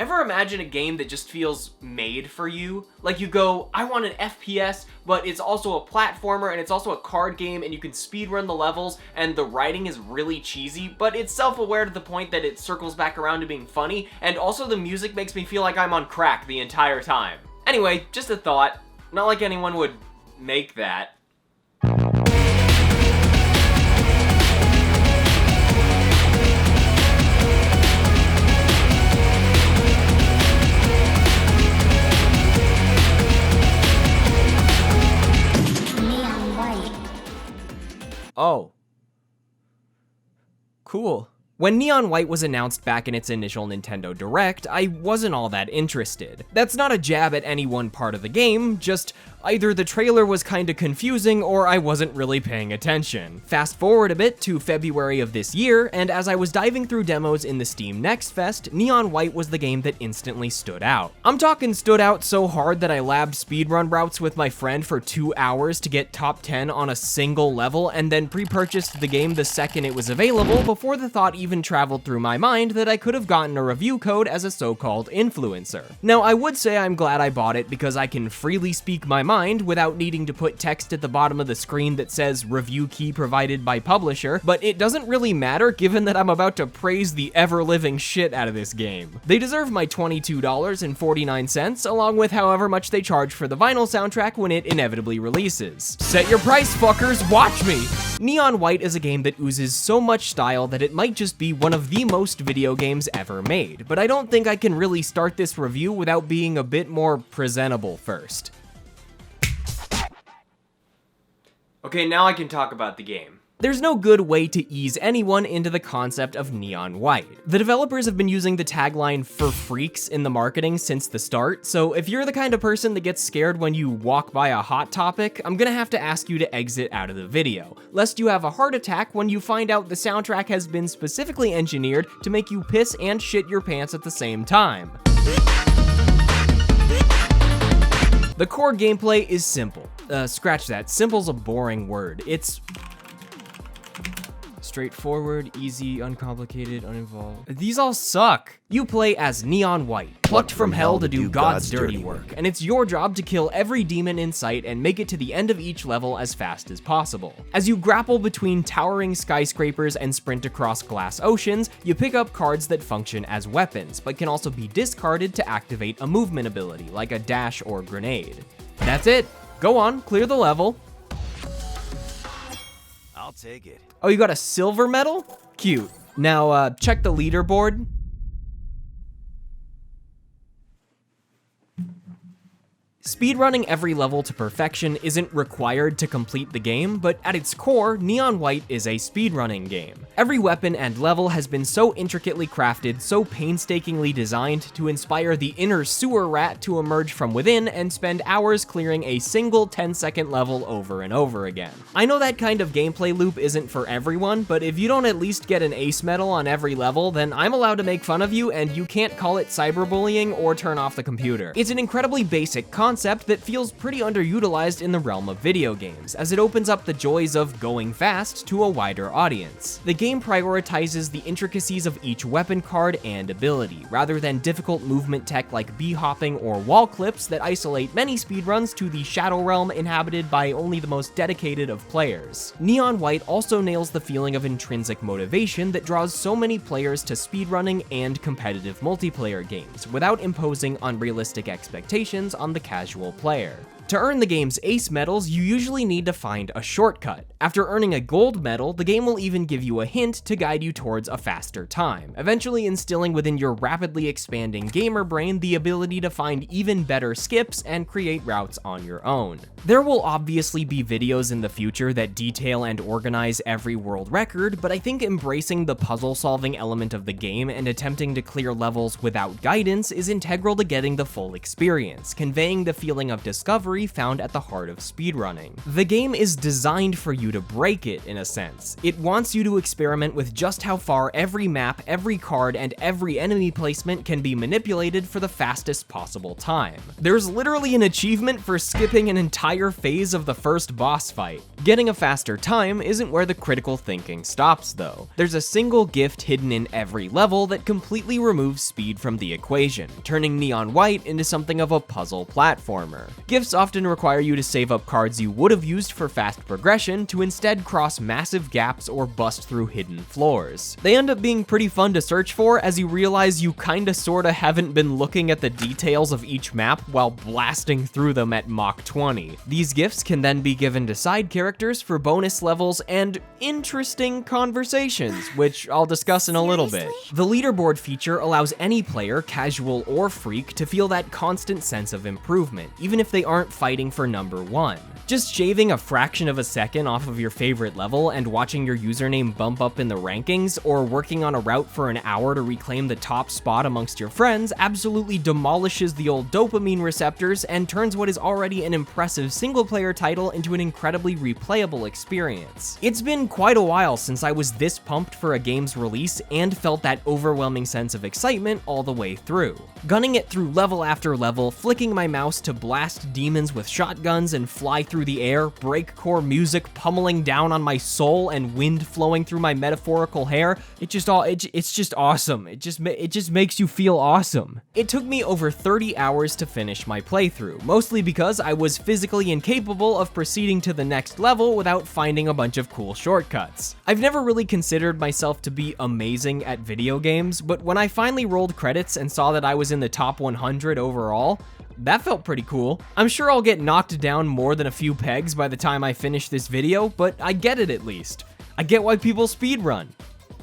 Ever imagine a game that just feels made for you? Like you go, I want an FPS, but it's also a platformer and it's also a card game and you can speedrun the levels and the writing is really cheesy, but it's self-aware to the point that it circles back around to being funny, and also the music makes me feel like I'm on crack the entire time. Anyway, just a thought. Not like anyone would make that. Oh. Cool. When Neon White was announced back in its initial Nintendo Direct, I wasn't all that interested. That's not a jab at any one part of the game, just either the trailer was kinda confusing or I wasn't really paying attention. Fast forward a bit to February of this year, and as I was diving through demos in the Steam Next Fest, Neon White was the game that instantly stood out. I'm talking stood out so hard that I labbed speedrun routes with my friend for 2 hours to get top 10 on a single level, and then pre-purchased the game the second it was available before the thought even traveled through my mind that I could have gotten a review code as a so-called influencer. Now, I would say I'm glad I bought it because I can freely speak my mind without needing to put text at the bottom of the screen that says review key provided by publisher, but it doesn't really matter given that I'm about to praise the ever-living shit out of this game. They deserve my $22.49, along with however much they charge for the vinyl soundtrack when it inevitably releases. Set your price, fuckers, watch me! Neon White is a game that oozes so much style that it might just be one of the most video games ever made, but I don't think I can really start this review without being a bit more presentable first. Okay, now I can talk about the game. There's no good way to ease anyone into the concept of Neon White. The developers have been using the tagline "for freaks" in the marketing since the start, so if you're the kind of person that gets scared when you walk by a hot topic, I'm gonna have to ask you to exit out of the video, lest you have a heart attack when you find out the soundtrack has been specifically engineered to make you piss and shit your pants at the same time. The core gameplay is simple. Scratch that, simple's a boring word. It's straightforward, easy, uncomplicated, uninvolved. These all suck. You play as Neon White, plucked from hell to do God's dirty work, and it's your job to kill every demon in sight and make it to the end of each level as fast as possible. As you grapple between towering skyscrapers and sprint across glass oceans, you pick up cards that function as weapons, but can also be discarded to activate a movement ability, like a dash or grenade. That's it. Go on, clear the level. I'll take it. Oh, you got a silver medal? Cute. Now, check the leaderboard. Speedrunning every level to perfection isn't required to complete the game, but at its core, Neon White is a speedrunning game. Every weapon and level has been so intricately crafted, so painstakingly designed to inspire the inner sewer rat to emerge from within and spend hours clearing a single 10-second level over and over again. I know that kind of gameplay loop isn't for everyone, but if you don't at least get an ace medal on every level, then I'm allowed to make fun of you and you can't call it cyberbullying or turn off the computer. It's an incredibly basic concept that feels pretty underutilized in the realm of video games, as it opens up the joys of going fast to a wider audience. The game prioritizes the intricacies of each weapon card and ability, rather than difficult movement tech like bee-hopping or wall clips that isolate many speedruns to the shadow realm inhabited by only the most dedicated of players. Neon White also nails the feeling of intrinsic motivation that draws so many players to speedrunning and competitive multiplayer games, without imposing unrealistic expectations on the casual player. To earn the game's ace medals, you usually need to find a shortcut. After earning a gold medal, the game will even give you a hint to guide you towards a faster time, eventually instilling within your rapidly expanding gamer brain the ability to find even better skips and create routes on your own. There will obviously be videos in the future that detail and organize every world record, but I think embracing the puzzle-solving element of the game and attempting to clear levels without guidance is integral to getting the full experience, conveying the feeling of discovery found at the heart of speedrunning. The game is designed for you to break it, in a sense. It wants you to experiment with just how far every map, every card, and every enemy placement can be manipulated for the fastest possible time. There's literally an achievement for skipping an entire phase of the first boss fight. Getting a faster time isn't where the critical thinking stops though. There's a single gift hidden in every level that completely removes speed from the equation, turning Neon White into something of a puzzle platformer. Gifts often require you to save up cards you would have used for fast progression to instead cross massive gaps or bust through hidden floors. They end up being pretty fun to search for as you realize you kinda sorta haven't been looking at the details of each map while blasting through them at Mach 20. These gifts can then be given to side characters for bonus levels and interesting conversations, which I'll discuss in a little bit. The leaderboard feature allows any player, casual or freak, to feel that constant sense of improvement, even if they aren't fighting for number 1. Just shaving a fraction of a second off of your favorite level and watching your username bump up in the rankings, or working on a route for an hour to reclaim the top spot amongst your friends absolutely demolishes the old dopamine receptors and turns what is already an impressive single-player title into an incredibly replayable experience. It's been quite a while since I was this pumped for a game's release and felt that overwhelming sense of excitement all the way through. Gunning it through level after level, flicking my mouse to blast demons with shotguns and fly through the air, breakcore music pummeling down on my soul and wind flowing through my metaphorical hair, it's just awesome. It just makes you feel awesome. It took me over 30 hours to finish my playthrough, mostly because I was physically incapable of proceeding to the next level without finding a bunch of cool shortcuts. I've never really considered myself to be amazing at video games, but when I finally rolled credits and saw that I was in the top 100 overall, that felt pretty cool. I'm sure I'll get knocked down more than a few pegs by the time I finish this video, but I get it at least. I get why people speedrun.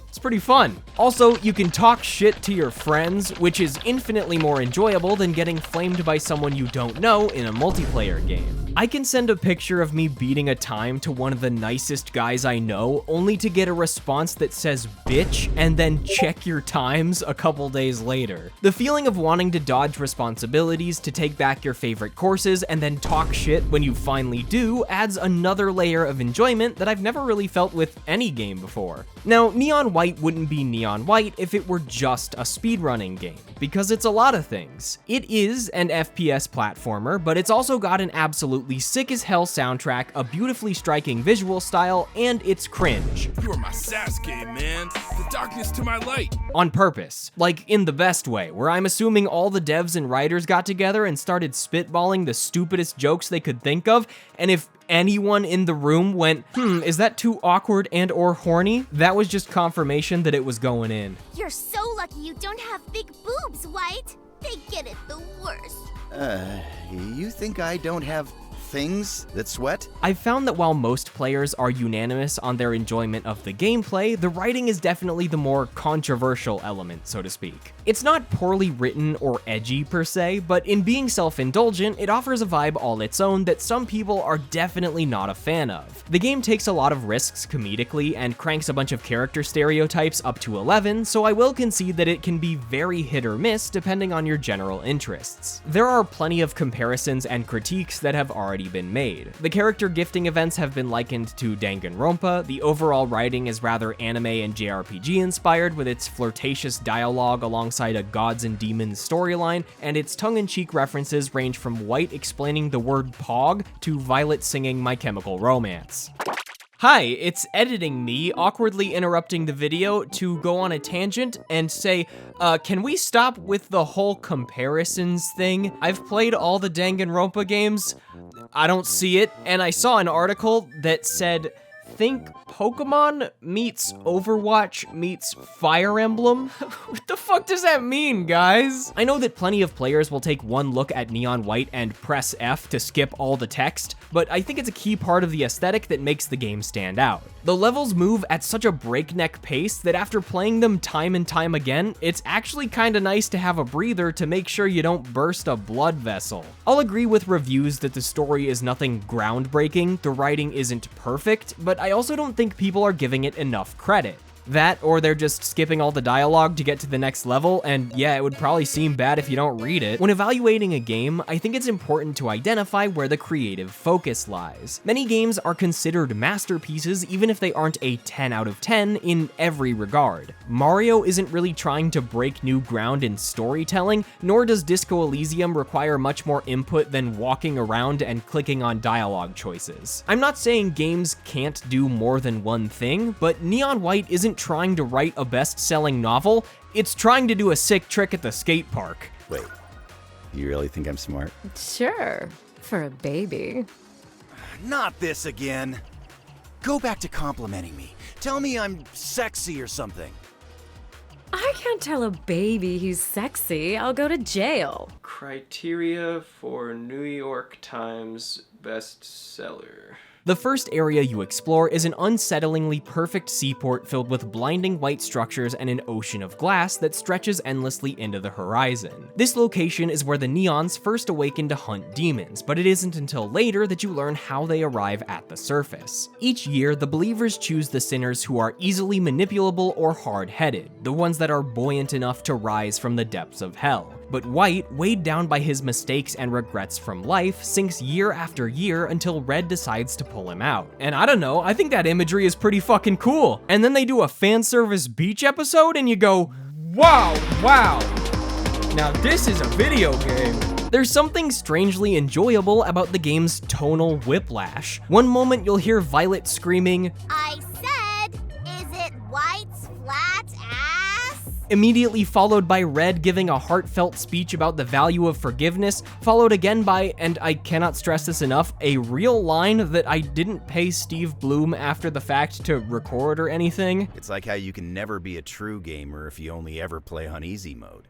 It's pretty fun. Also, you can talk shit to your friends, which is infinitely more enjoyable than getting flamed by someone you don't know in a multiplayer game. I can send a picture of me beating a time to one of the nicest guys I know, only to get a response that says bitch and then check your times a couple days later. The feeling of wanting to dodge responsibilities to take back your favorite courses and then talk shit when you finally do adds another layer of enjoyment that I've never really felt with any game before. Now, Neon White wouldn't be Neon White if it were just a speedrunning game, because it's a lot of things. It is an FPS platformer, but it's also got an absolutely sick as hell soundtrack, a beautifully striking visual style, and it's cringe. You are my Sasuke, man. The darkness to my light. On purpose. Like, in the best way, where I'm assuming all the devs and writers got together and started spitballing the stupidest jokes they could think of, and if anyone in the room went, is that too awkward and or horny? That was just confirmation that it was going in. You're so lucky you don't have big boobs, White. They get it the worst. You think I don't have things that sweat? I've found that while most players are unanimous on their enjoyment of the gameplay, the writing is definitely the more controversial element, so to speak. It's not poorly written or edgy per se, but in being self-indulgent, it offers a vibe all its own that some people are definitely not a fan of. The game takes a lot of risks comedically and cranks a bunch of character stereotypes up to 11, so I will concede that it can be very hit or miss depending on your general interests. There are plenty of comparisons and critiques that have already been made. The character gifting events have been likened to Danganronpa, the overall writing is rather anime and JRPG inspired with its flirtatious dialogue alongside a gods and demons storyline, and its tongue-in-cheek references range from White explaining the word pog to Violet singing My Chemical Romance. Hi, it's editing me awkwardly interrupting the video to go on a tangent and say, can we stop with the whole comparisons thing? I've played all the Danganronpa games, I don't see it, and I saw an article that said, think Pokemon meets Overwatch meets Fire Emblem? What the fuck does that mean, guys? I know that plenty of players will take one look at Neon White and press F to skip all the text, but I think it's a key part of the aesthetic that makes the game stand out. The levels move at such a breakneck pace that after playing them time and time again, it's actually kinda nice to have a breather to make sure you don't burst a blood vessel. I'll agree with reviews that the story is nothing groundbreaking, the writing isn't perfect, but I also don't think people are giving it enough credit. That, or they're just skipping all the dialogue to get to the next level, and yeah, it would probably seem bad if you don't read it. When evaluating a game, I think it's important to identify where the creative focus lies. Many games are considered masterpieces even if they aren't a 10 out of 10 in every regard. Mario isn't really trying to break new ground in storytelling, nor does Disco Elysium require much more input than walking around and clicking on dialogue choices. I'm not saying games can't do more than one thing, but Neon White isn't trying to write a best-selling novel, it's trying to do a sick trick at the skate park. Wait, you really think I'm smart? Sure, for a baby. Not this again. Go back to complimenting me. Tell me I'm sexy or something. I can't tell a baby he's sexy. I'll go to jail. Criteria for New York Times bestseller. The first area you explore is an unsettlingly perfect seaport filled with blinding white structures and an ocean of glass that stretches endlessly into the horizon. This location is where the Neons first awaken to hunt demons, but it isn't until later that you learn how they arrive at the surface. Each year, the believers choose the sinners who are easily manipulable or hard-headed, the ones that are buoyant enough to rise from the depths of hell. But White, weighed down by his mistakes and regrets from life, sinks year after year until Red decides to pull him out. And I don't know, I think that imagery is pretty fucking cool. And then they do a fan service beach episode and you go, wow, now this is a video game. There's something strangely enjoyable about the game's tonal whiplash. One moment you'll hear Violet screaming, I said, is it White's flat ass? Immediately followed by Red giving a heartfelt speech about the value of forgiveness, followed again by, and I cannot stress this enough, a real line that I didn't pay Steve Bloom after the fact to record or anything. It's like how you can never be a true gamer if you only ever play on easy mode.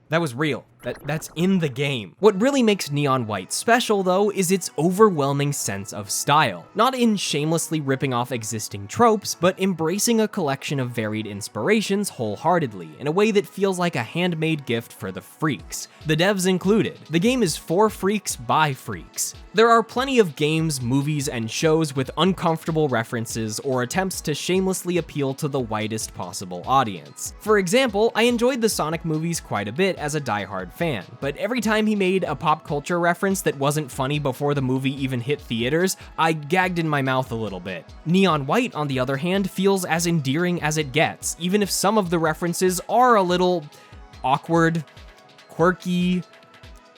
That was real. That's in the game. What really makes Neon White special, though, is its overwhelming sense of style. Not in shamelessly ripping off existing tropes, but embracing a collection of varied inspirations wholeheartedly, in a way that feels like a handmade gift for the freaks. The devs included. The game is for freaks by freaks. There are plenty of games, movies, and shows with uncomfortable references or attempts to shamelessly appeal to the widest possible audience. For example, I enjoyed the Sonic movies quite a bit as a diehard fan, but every time he made a pop culture reference that wasn't funny before the movie even hit theaters, I gagged in my mouth a little bit. Neon White, on the other hand, feels as endearing as it gets, even if some of the references are a little awkward, quirky,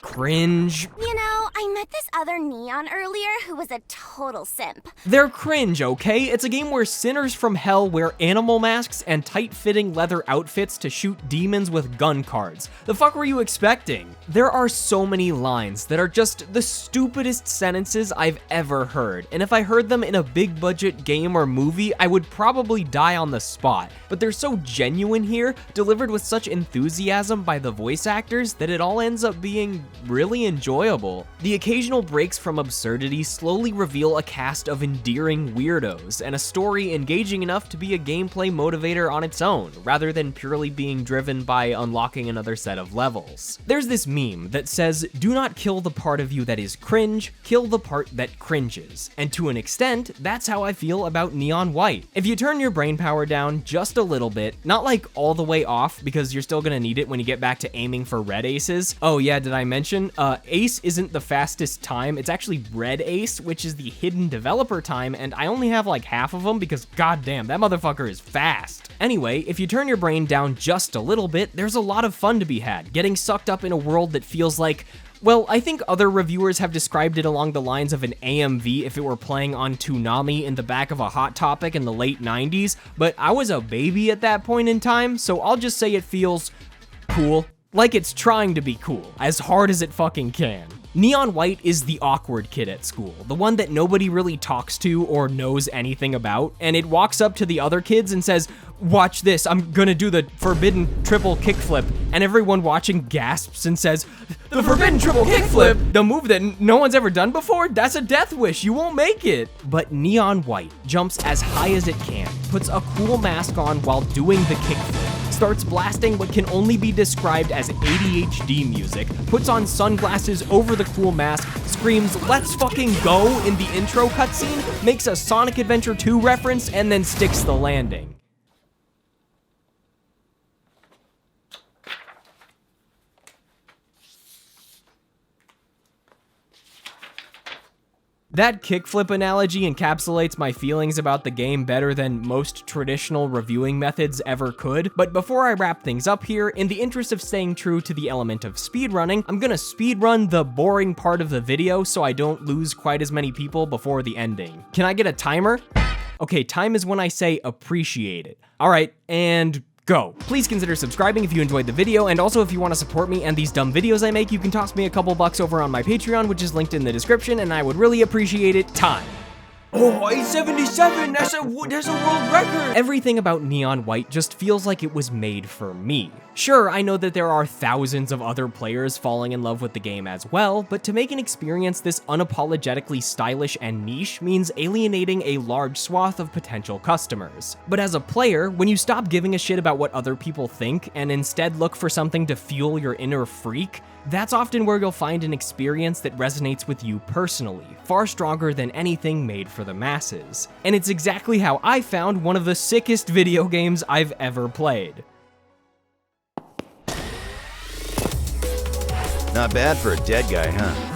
cringe. You know, I met this other Neon earlier who was a total simp. They're cringe, okay? It's a game where sinners from hell wear animal masks and tight-fitting leather outfits to shoot demons with gun cards. The fuck were you expecting? There are so many lines that are just the stupidest sentences I've ever heard, and if I heard them in a big-budget game or movie, I would probably die on the spot. But they're so genuine here, delivered with such enthusiasm by the voice actors, that it all ends up being really enjoyable. The occasional breaks from absurdity slowly reveal a cast of endearing weirdos, and a story engaging enough to be a gameplay motivator on its own, rather than purely being driven by unlocking another set of levels. There's this meme that says, do not kill the part of you that is cringe, kill the part that cringes. And to an extent, that's how I feel about Neon White. If you turn your brain power down just a little bit, not like all the way off, because you're still gonna need it when you get back to aiming for red aces. Oh yeah, did I mention? Ace isn't the fastest time, it's actually red ace, which is the hidden developer time, and I only have like half of them because goddamn, that motherfucker is fast. Anyway, if you turn your brain down just a little bit, there's a lot of fun to be had, getting sucked up in a world that feels like, well, I think other reviewers have described it along the lines of an AMV if it were playing on Toonami in the back of a Hot Topic in the late 90s, but I was a baby at that point in time, so I'll just say it feels cool. Like it's trying to be cool, as hard as it fucking can. Neon White is the awkward kid at school, the one that nobody really talks to or knows anything about, and it walks up to the other kids and says, watch this, I'm gonna do the forbidden triple kickflip, and everyone watching gasps and says, the forbidden triple kickflip? The move that no one's ever done before? That's a death wish, you won't make it. But Neon White jumps as high as it can, puts a cool mask on while doing the kickflip, starts blasting what can only be described as ADHD music, puts on sunglasses over the cool mask, screams, "Let's fucking go" in the intro cutscene, makes a Sonic Adventure 2 reference, and then sticks the landing. That kickflip analogy encapsulates my feelings about the game better than most traditional reviewing methods ever could, but before I wrap things up here, in the interest of staying true to the element of speedrunning, I'm gonna speedrun the boring part of the video so I don't lose quite as many people before the ending. Can I get a timer? Okay, time is when I say appreciate it. All right, and go. Please consider subscribing if you enjoyed the video, and also if you want to support me and these dumb videos I make, you can toss me a couple bucks over on my Patreon, which is linked in the description, and I would really appreciate it. Time. Oh, 877, that's a world record! Everything about Neon White just feels like it was made for me. Sure, I know that there are thousands of other players falling in love with the game as well, but to make an experience this unapologetically stylish and niche means alienating a large swath of potential customers. But as a player, when you stop giving a shit about what other people think and instead look for something to fuel your inner freak, that's often where you'll find an experience that resonates with you personally, far stronger than anything made for the masses. And it's exactly how I found one of the sickest video games I've ever played. Not bad for a dead guy, huh?